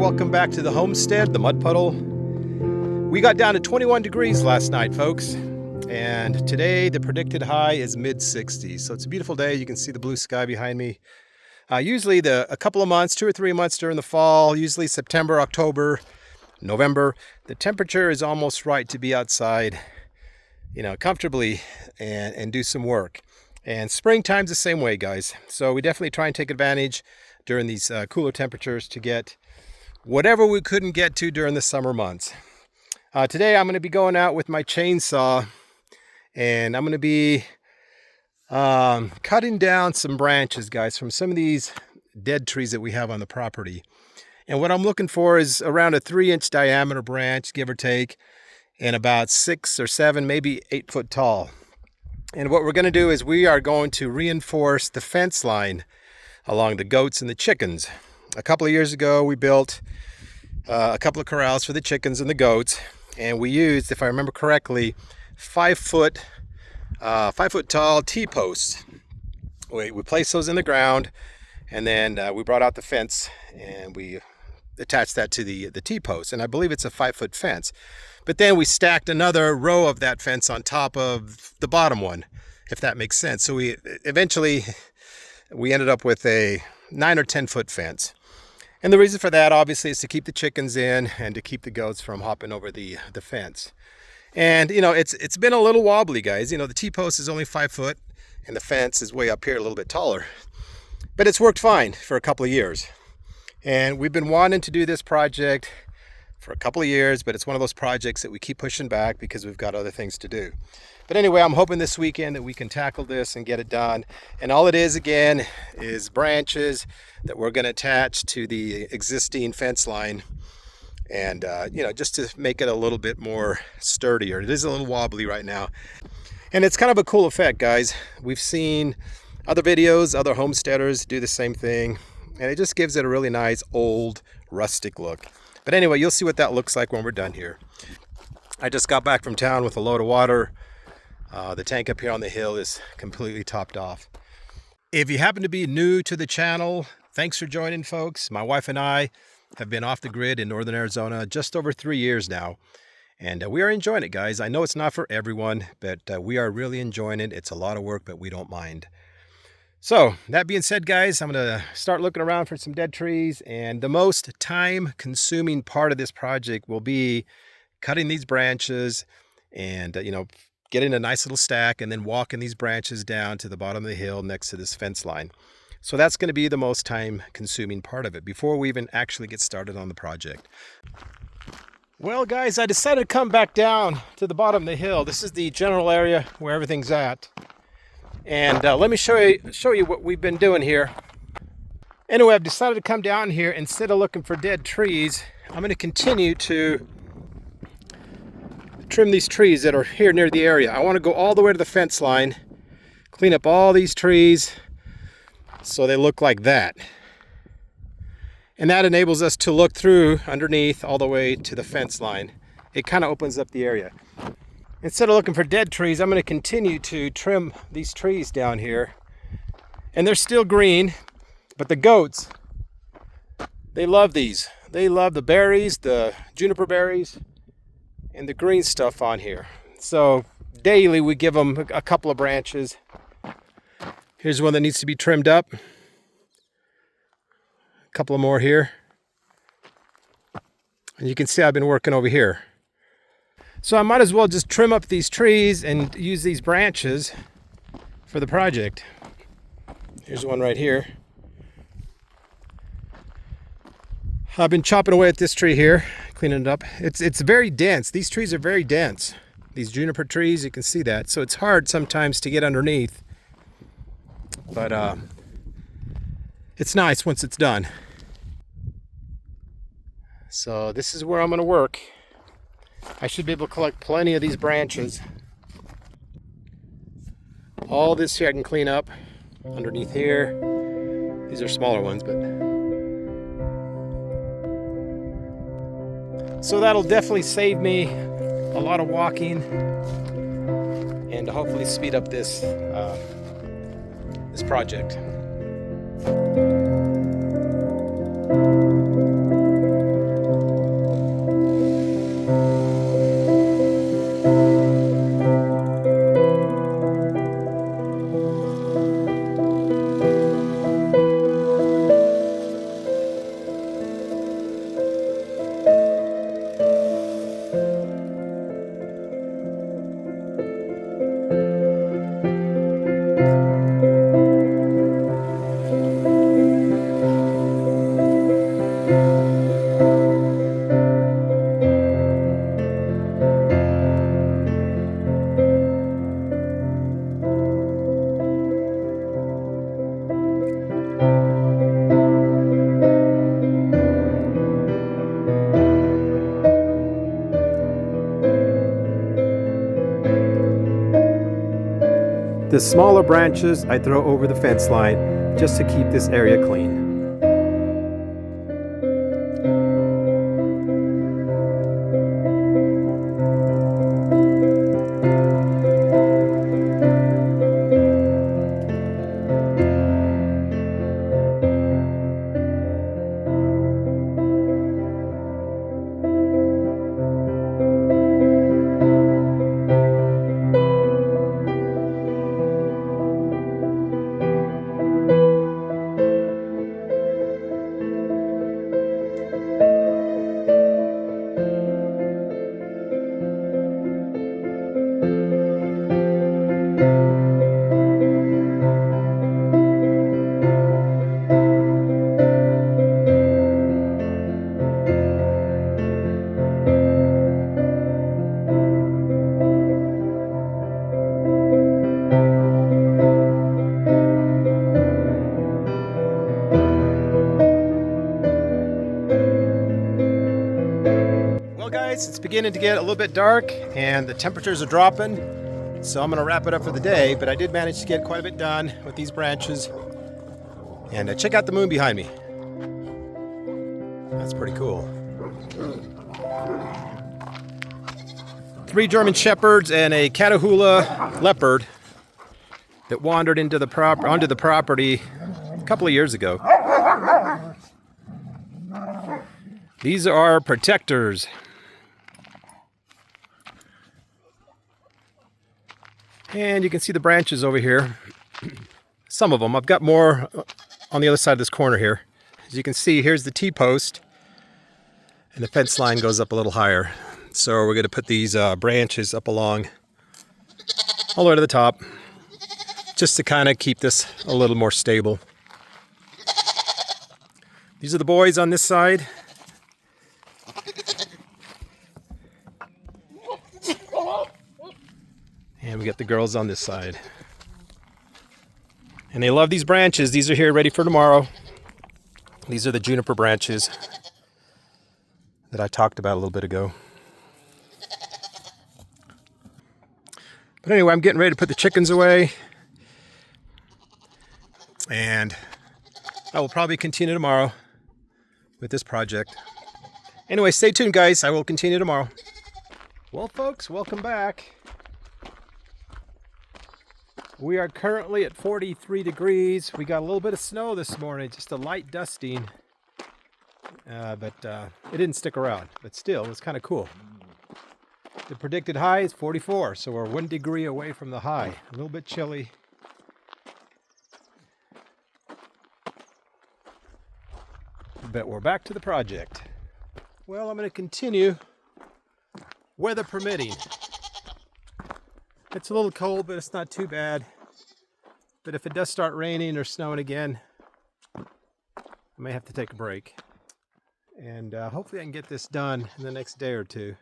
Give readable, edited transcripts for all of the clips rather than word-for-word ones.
welcome back to the homestead, the mud puddle. We got down to 21 degrees last night, folks, and today the predicted high is mid-60s. So it's a beautiful day. You can see the blue sky behind me. Usually a couple of months, 2 or 3 months during the fall, usually September, October, November, the temperature is almost right to be outside, comfortably and do some work. And springtime's the same way, guys. So we definitely try and take advantage during these cooler temperatures to get whatever we couldn't get to during the summer months. Today I'm going to be going out with my chainsaw, and I'm going to be cutting down some branches, guys, from some of these dead trees that we have on the property. And what I'm looking for is around a 3-inch diameter branch, give or take, and about 6 or 7, maybe 8 foot tall. And what we're going to do is we are going to reinforce the fence line along the goats and the chickens. A couple of years ago, we built a couple of corrals for the chickens and the goats, and we used, if I remember correctly, 5 foot tall T-posts. We placed those in the ground, and then we brought out the fence and we attached that to the T-post, and I believe it's a 5-foot fence. But then we stacked another row of that fence on top of the bottom one, if that makes sense. So we ended up with a 9 or 10 foot fence. And the reason for that, obviously, is to keep the chickens in and to keep the goats from hopping over the fence. And, it's been a little wobbly, guys. The T-post is only 5 foot and the fence is way up here a little bit taller. But it's worked fine for a couple of years. And we've been wanting to do this project for a couple of years, but it's one of those projects that we keep pushing back because we've got other things to do. But anyway, I'm hoping this weekend that we can tackle this and get it done. And all it is, again, is branches that we're going to attach to the existing fence line. And, just to make it a little bit more sturdier. It is a little wobbly right now. And it's kind of a cool effect, guys. We've seen other videos, other homesteaders do the same thing. And it just gives it a really nice, old, rustic look. But anyway, you'll see what that looks like when we're done here. I just got back from town with a load of water. The tank up here on the hill is completely topped off. If you happen to be new to the channel, thanks for joining, folks. My wife and I have been off the grid in northern Arizona just over 3 years now. And we are enjoying it, guys. I know it's not for everyone, but we are really enjoying it. It's a lot of work, but we don't mind. So, that being said, guys, I'm going to start looking around for some dead trees. And the most time-consuming part of this project will be cutting these branches and, getting a nice little stack and then walking these branches down to the bottom of the hill next to this fence line. So that's going to be the most time-consuming part of it before we even actually get started on the project. Well, guys, I decided to come back down to the bottom of the hill. This is the general area where everything's at. And let me show you what we've been doing here. Anyway, I've decided to come down here. Instead of looking for dead trees, I'm going to continue to trim these trees that are here near the area. I want to go all the way to the fence line, clean up all these trees so they look like that. And that enables us to look through underneath all the way to the fence line. It kind of opens up the area. Instead of looking for dead trees, I'm going to continue to trim these trees down here. And they're still green, but the goats, they love these. They love the berries, the juniper berries, and the green stuff on here. So daily we give them a couple of branches. Here's one that needs to be trimmed up. A couple of more here. And you can see I've been working over here. So I might as well just trim up these trees and use these branches for the project. Here's one right here. I've been chopping away at this tree here, cleaning it up. It's very dense. These trees are very dense. These juniper trees, you can see that. So it's hard sometimes to get underneath. But it's nice once it's done. So this is where I'm going to work. I should be able to collect plenty of these branches. All this here I can clean up underneath here. These are smaller ones, but so that'll definitely save me a lot of walking and hopefully speed up this project. The smaller branches I throw over the fence line just to keep this area clean. Well guys, it's beginning to get a little bit dark and the temperatures are dropping, so I'm going to wrap it up for the day, but I did manage to get quite a bit done with these branches. And check out the moon behind me. That's pretty cool. 3 German Shepherds and a Catahoula leopard that wandered onto the property a couple of years ago. These are our protectors. And you can see the branches over here. Some of them. I've got more on the other side of this corner here. As you can see, here's the T-post. And the fence line goes up a little higher. So we're going to put these branches up along all the way to the top, just to kind of keep this a little more stable. These are the boys on this side. And we got the girls on this side. And they love these branches. These are here ready for tomorrow. These are the juniper branches that I talked about a little bit ago. But anyway, I'm getting ready to put the chickens away. And I will probably continue tomorrow with this project. Anyway, stay tuned guys. I will continue tomorrow. Well folks, welcome back. We are currently at 43 degrees. We got a little bit of snow this morning, just a light dusting. But it didn't stick around. But still, it was kind of cool. The predicted high is 44, so we're 1 degree away from the high. A little bit chilly. But we're back to the project. Well, I'm going to continue, weather permitting. It's a little cold, but it's not too bad. But if it does start raining or snowing again, I may have to take a break. And hopefully I can get this done in the next day or two.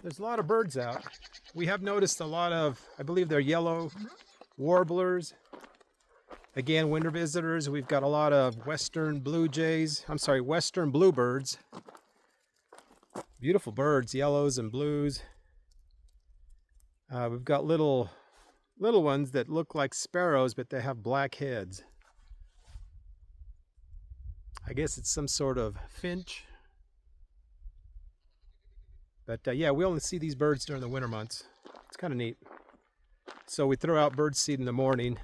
There's a lot of birds out. We have noticed a lot of, I believe they're yellow warblers. Again, winter visitors. We've got a lot of western western bluebirds. Beautiful birds, yellows and blues. We've got little ones that look like sparrows, but they have black heads. I guess it's some sort of finch. But yeah, we only see these birds during the winter months. It's kind of neat. So we throw out bird seed in the morning.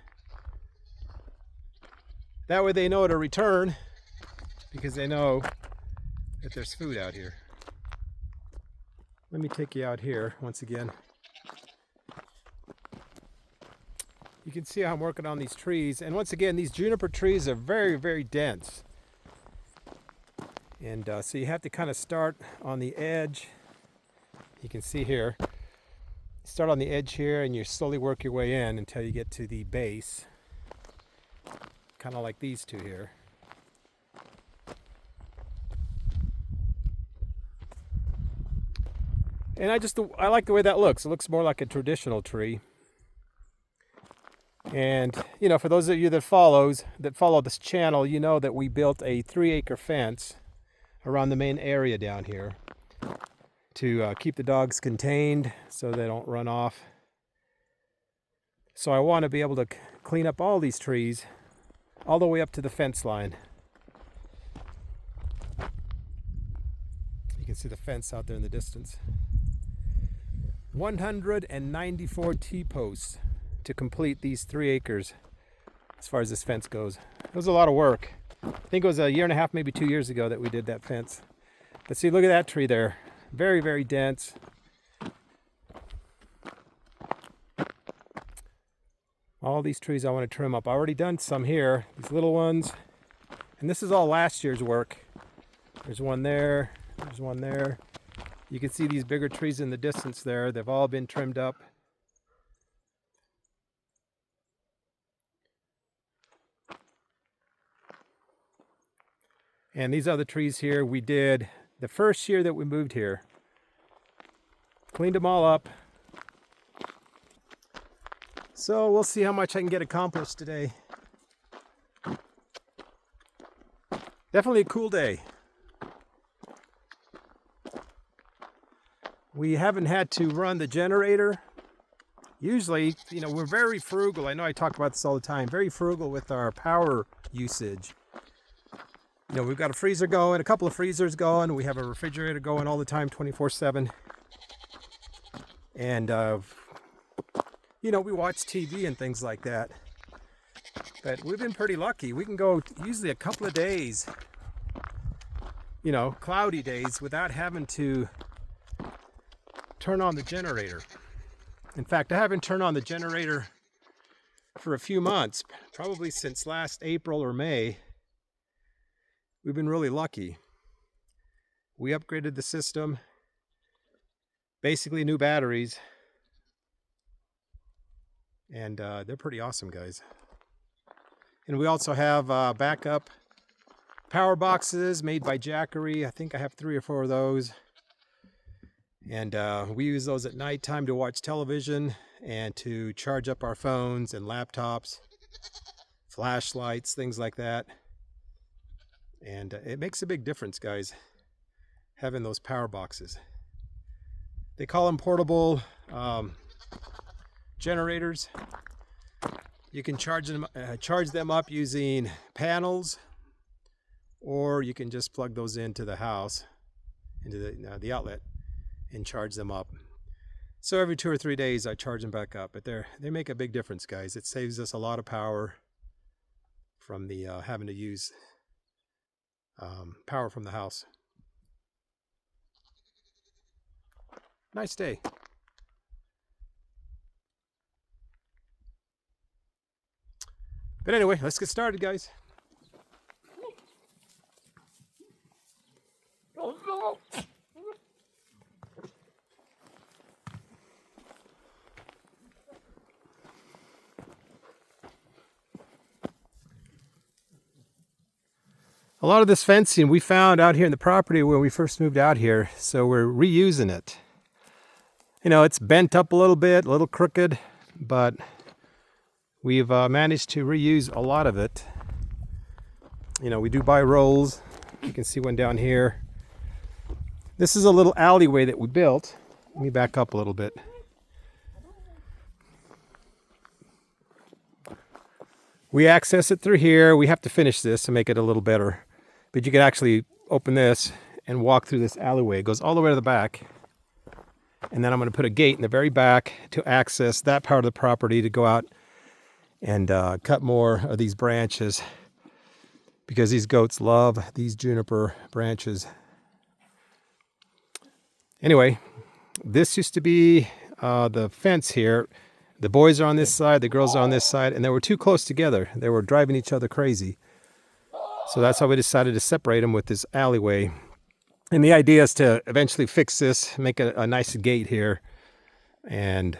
That way they know to return, because they know that there's food out here. Let me take you out here once again. You can see how I'm working on these trees. And once again, these juniper trees are very, very dense. And so you have to kind of start on the edge. You can see here. Start on the edge here and you slowly work your way in until you get to the base. Kind of like these two here. And I like the way that looks. It looks more like a traditional tree. And, you know, for those of you that follow this channel, you know that we built a 3-acre fence around the main area down here to keep the dogs contained so they don't run off. So I want to be able to clean up all these trees all the way up to the fence line. You can see the fence out there in the distance. 194 T-posts to complete these 3 acres as far as this fence goes. It was a lot of work. I think it was a year and a half, maybe 2 years ago that we did that fence. But see, look at that tree there. Very, very dense. All these trees I want to trim up. I've already done some here, these little ones. And this is all last year's work. There's one there, there's one there. You can see these bigger trees in the distance there. They've all been trimmed up. And these other trees here we did the first year that we moved here. Cleaned them all up. So we'll see how much I can get accomplished today. Definitely a cool day. We haven't had to run the generator. Usually, you know, we're very frugal. I know I talk about this all the time. Very frugal with our power usage. You know, we've got a freezer going, a couple of freezers going. We have a refrigerator going all the time, 24/7. And, you know, we watch TV and things like that. But we've been pretty lucky. We can go usually a couple of days, you know, cloudy days, without having to turn on the generator. In fact, I haven't turned on the generator for a few months, probably since last April or May. We've been really lucky. We upgraded the system, basically new batteries, and they're pretty awesome, guys. And we also have backup power boxes made by Jackery. I think I have 3 or 4 of those. And we use those at nighttime to watch television and to charge up our phones and laptops, flashlights, things like that. And it makes a big difference, guys, having those power boxes. They call them portable generators. You can charge them up using panels, or you can just plug those into the house, into the outlet, and charge them up. So every 2 or 3 days I charge them back up. But they make a big difference, guys. It saves us a lot of power from the having to use power from the house. Nice day. But anyway, let's get started, guys. A lot of this fencing we found out here in the property when we first moved out here, so we're reusing it. You know, it's bent up a little bit, a little crooked, but we've managed to reuse a lot of it. You know, we do buy rolls. You can see one down here. This is a little alleyway that we built. Let me back up a little bit. We access it through here. We have to finish this to make it a little better. But you can actually open this and walk through this alleyway. It goes all the way to the back. And then I'm going to put a gate in the very back to access that part of the property to go out and cut more of these branches, because these goats love these juniper branches. Anyway, this used to be the fence here. The boys are on this side, the girls are on this side, and they were too close together. They were driving each other crazy. So that's how we decided to separate them with this alleyway. And the idea is to eventually fix this, make a nice gate here, and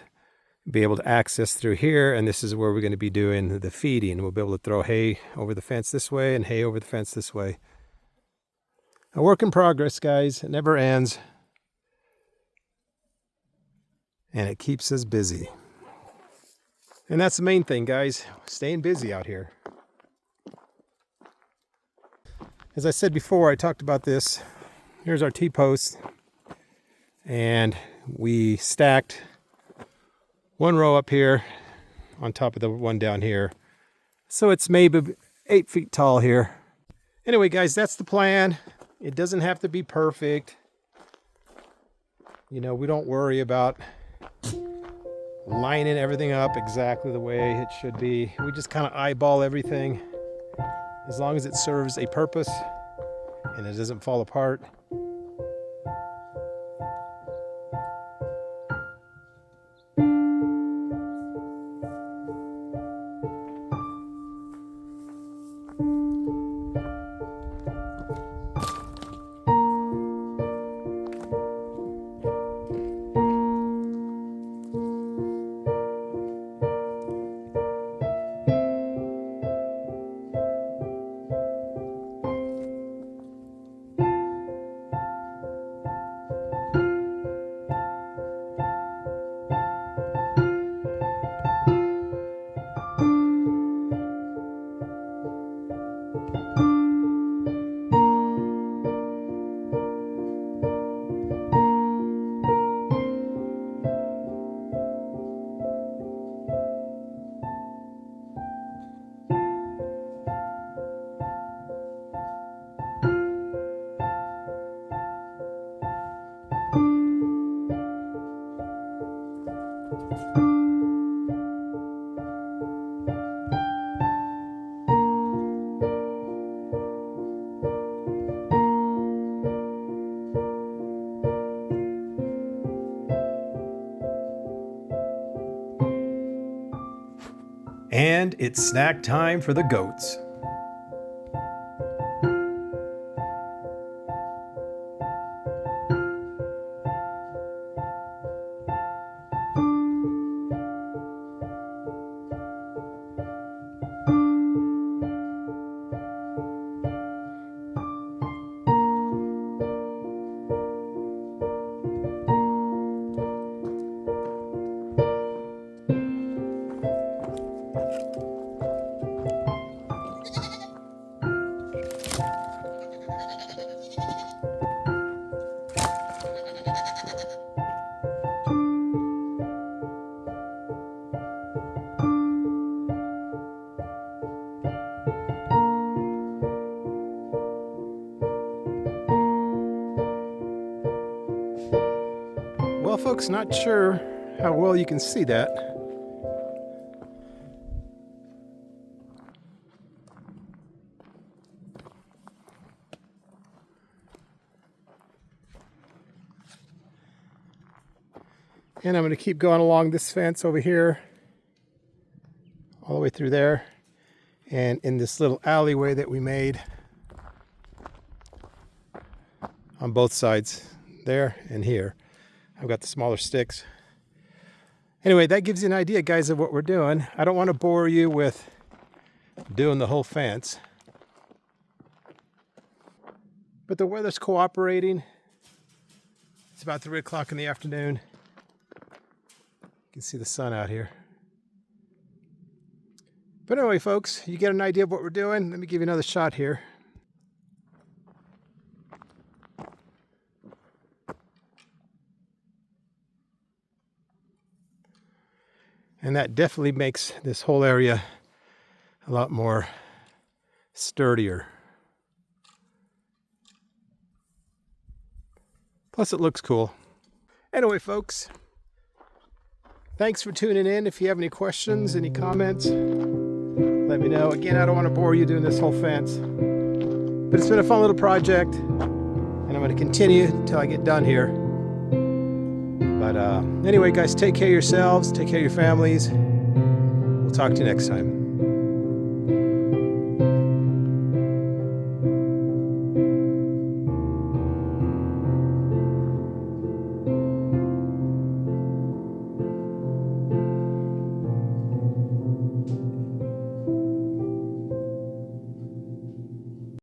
be able to access through here. And this is where we're going to be doing the feeding. We'll be able to throw hay over the fence this way and hay over the fence this way. A work in progress, guys. It never ends. And it keeps us busy. And that's the main thing, guys. Staying busy out here. As I said before, I talked about this. Here's our T-post. And we stacked one row up here on top of the one down here. So it's maybe 8 feet tall here. Anyway, guys, that's the plan. It doesn't have to be perfect. You know, we don't worry about lining everything up exactly the way it should be. We just kind of eyeball everything. As long as it serves a purpose and it doesn't fall apart. And it's snack time for the goats. Well, folks, not sure how well you can see that. And I'm going to keep going along this fence over here, all the way through there, and in this little alleyway that we made on both sides, there and here. I've got the smaller sticks. Anyway, that gives you an idea, guys, of what we're doing. I don't want to bore you with doing the whole fence, but the weather's cooperating. It's about 3 o'clock in the afternoon. You can see the sun out here. But anyway, folks, you get an idea of what we're doing. Let me give you another shot here. And that definitely makes this whole area a lot more sturdier. Plus it looks cool. Anyway, folks, thanks for tuning in. If you have any questions, any comments, let me know. Again, I don't want to bore you doing this whole fence, but it's been a fun little project, and I'm going to continue until I get done here. But anyway, guys, take care of yourselves, take care of your families. We'll talk to you next time.